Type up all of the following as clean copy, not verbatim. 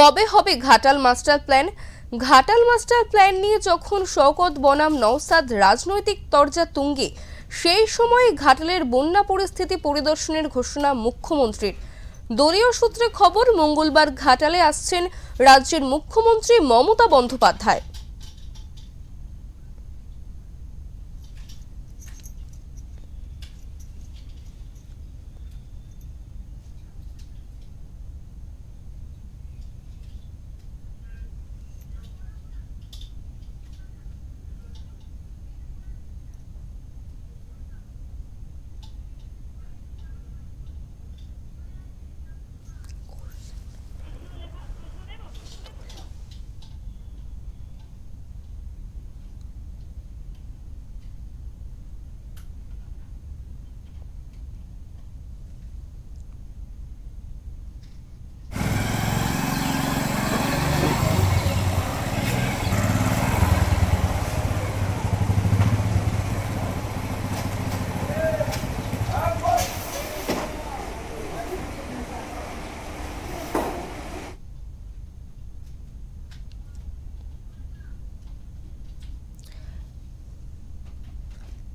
কবে হবে Ghatal master plan? Ghatal master plan নিয়ে যখন শওকত বনাম নওশাদ রাজনৈতিক তরজা তুঙ্গে, সেই সময় ঘাটালের বন্যা পরিস্থিতি পরিদর্শনের ঘোষণা মুখ্যমন্ত্রীর। দলীয় সূত্রে খবর, মঙ্গলবার ঘাটালে আসছেন রাজ্যের মুখ্যমন্ত্রী মমতা বন্দ্যোপাধ্যায়।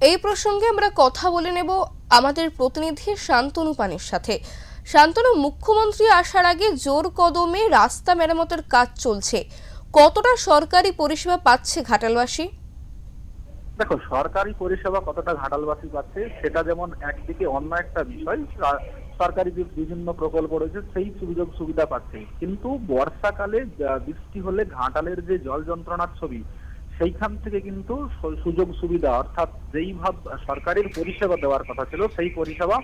এই প্রসঙ্গে আমরা কথা বলে নেব আমাদের প্রতিনিধি শান্তনু পানির সাথে। শান্তনু, মুখ্যমন্ত্রী আসার আগে জোর কদমে রাস্তা মেরামতের কাজ চলছে, কতটা সরকারি পরিষেবা পাচ্ছে ঘাটালবাসী? দেখো, সরকারি পরিষেবা কতটা ঘাটালবাসী পাচ্ছে সেটা যেমন একদিকে, অন্য একটা বিষয় সরকারি যে বিভিন্ন প্রকল্প রয়েছে সেই সুযোগ সুবিধা পাচ্ছে, কিন্তু বর্ষাকালে বৃষ্টি হলে ঘাটালের যে জল যন্ত্রণার ছবি, সেইখান থেকে কিন্তু সুযোগ সুবিধা অর্থাৎ যেই সরকারের পরিষেবা দেওয়ার কথা ছিল সেই পরিষেবা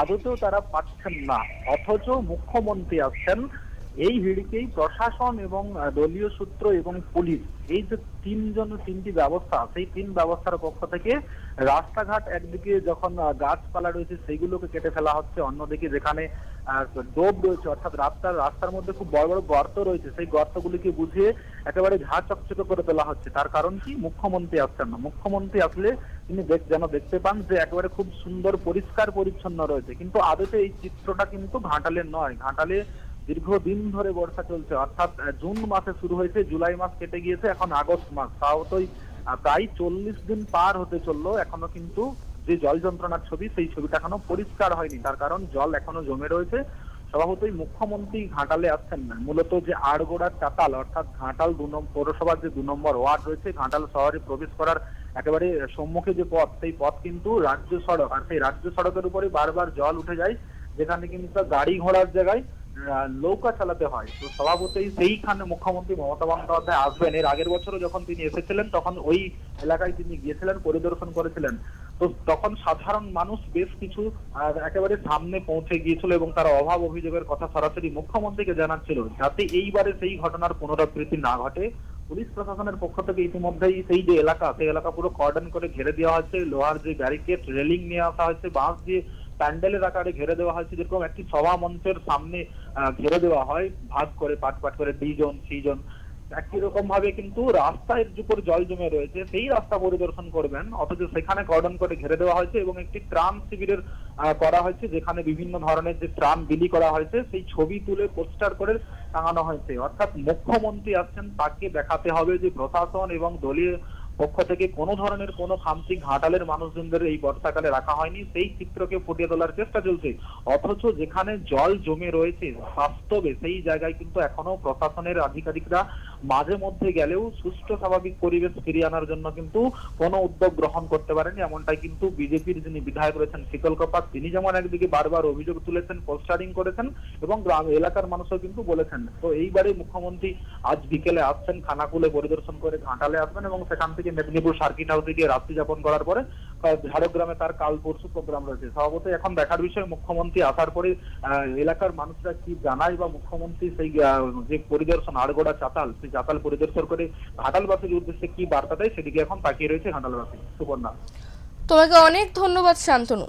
আদতেও তারা পাচ্ছেন না। অথচ মুখ্যমন্ত্রী আসছেন, এই ভিড়কেই প্রশাসন এবং দলীয় সূত্র এবং পুলিশ, এই যে তিনটি ব্যবস্থা, সেই তিন ব্যবস্থার পক্ষ থেকে রাস্তাঘাট একদিকে যখন গাছপালা রয়েছে সেইগুলোকে কেটে ফেলা হচ্ছে, অন্যদিকে যেখানে ডোব রয়েছে অর্থাৎ রাস্তার মধ্যে খুব বড় বড় গর্ত রয়েছে সেই গর্তগুলিকে বুঝিয়ে একেবারে ঝাঁ চকচকে করে তোলা হচ্ছে। তার কারণ কি? মুখ্যমন্ত্রী আসছেন না। মুখ্যমন্ত্রী আসলে তিনি যেন দেখতে পান যে একেবারে খুব সুন্দর পরিষ্কার পরিচ্ছন্ন রয়েছে, কিন্তু আদতে এই চিত্রটা কিন্তু ঘাটালের নয়। ঘাটালে দীর্ঘদিন ধরে বর্ষা চলছে, অর্থাৎ জুন মাসে শুরু হয়েছে, জুলাই মাস কেটে গিয়েছে, এখন আগস্ট মাস, তাওই প্রায় 40 দিন পার হতে চললো, এখনো কিন্তু যে জল যন্ত্রণার ছবি সেই ছবিটা এখনো পরিষ্কার হয়নি। তার কারণ জল এখনো জমে রয়েছে। স্বভাবতই মুখ্যমন্ত্রী ঘাটালে আসছেন না। মূলত যে আড়গোড়ার চাতাল অর্থাৎ ঘাটাল পৌরসভার যে 2 নম্বর ওয়ার্ড রয়েছে, ঘাটাল শহরে প্রবেশ করার একেবারে সম্মুখে যে পথ, সেই পথ কিন্তু রাজ্য সড়ক, আর সেই রাজ্য সড়কের উপরে বারবার জল উঠে যায়, যেখানে কিন্তু গাড়ি ঘোড়ার জায়গায় নৌকা চালাতে হয়। তো স্বভাবতই সেইখানে মুখ্যমন্ত্রী মমতা বন্দ্যোপাধ্যায় আসবেন। এর আগের বছরও যখন তিনি এসেছিলেন তখন ওই এলাকায় তিনি গিয়েছিলেন, পরিদর্শন করেছিলেন। তো তখন সাধারণ মানুষ বেশ কিছু একেবারে সামনে পৌঁছে গিয়েছিল এবং তার অভাব অভিযোগের কথা সরাসরি মুখ্যমন্ত্রীকে জানাচ্ছিল, যাতে এইবারে সেই ঘটনার পুনরাবৃত্তি না ঘটে। পুলিশ প্রশাসনের পক্ষ থেকে ইতিমধ্যেই সেই যে এলাকা, সেই এলাকা পুরো কর্ডন করে ঘিরে দেওয়া হয়েছে, লোহার যে ব্যারিকেড রেলিং নিয়ে আসা হয়েছে, বাঁশ দিয়ে প্যান্ডেলের আকারে ঘিরে দেওয়া হয়েছে, যেরকম একটি সভা মঞ্চের সামনে ঘিরে দেওয়া হয় ভাগ করে, পাট করে 2 জন 3 জন, একই রকম ভাবে কিন্তু রাস্তার উপর জল জমে রয়েছে, সেই রাস্তা পরিদর্শন করবেন, অথচ সেখানে কর্ডন করে ঘিরে দেওয়া হয়েছে এবং একটি ত্রাণ শিবিরের করা হয়েছে, যেখানে বিভিন্ন ধরনের যে ত্রাণ বিলি করা হয়েছে সেই ছবি তুলে পোস্টার করে টাঙানো হয়েছে। অর্থাৎ মুখ্যমন্ত্রী আসছেন, তাকে দেখাতে হবে যে প্রশাসন এবং দলীয় পক্ষ থেকে কোনো ধরনের কোনো খামতি ঘাটালের মানুষজনদের এই বর্ষাকালে রাখা হয়নি, সেই চিত্রকে ফুটিয়ে তোলার চেষ্টা চলছে। অথচ যেখানে জল জমে রয়েছে বাস্তবে সেই জায়গায় কিন্তু এখনো প্রশাসনের আধিকারিকরা মাঝে মধ্যে গেলেও সুষ্ঠু স্বাভাবিক পরিবেশ ফিরিয়ে আনার জন্য কিন্তু কোনো উদ্যোগ গ্রহণ করতে পারেনি। এমনটাই কিন্তু বিজেপির যিনি বিধায়ক রয়েছেন শীতল কপাট, তিনি যেমন একদিকে বারবার অভিযোগ তুলেছেন, পোস্টারিং করেছেন এবং গ্রাম এলাকার মানুষও কিন্তু বলেছেন। তো এইবারে মুখ্যমন্ত্রী আজ বিকেলে আসছেন, খানাকুলে পরিদর্শন করে ঘাটালে আসবেন এবং সেখান থেকে মেদিনীপুর সার্কিট হাউসে গিয়ে রাত্রি যাপন করার পরে ঝাড়গ্রামে তার কাল পরশু প্রোগ্রাম রয়েছে। স্বভাবতই এখন দেখার বিষয় মুখ্যমন্ত্রী আসার পরে এলাকার মানুষরা কি জানায় বা মুখ্যমন্ত্রী সেই যে পরিদর্শন আড়গোড়া চাতাল, সেই চাতাল পরিদর্শন করে ঘাটালবাসীর উদ্দেশ্যে কি বার্তা দেয় সেদিকে এখন তাকিয়ে রয়েছে ঘাটালবাসী। সুবর্ণা, তোমাকে অনেক ধন্যবাদ শান্তনু।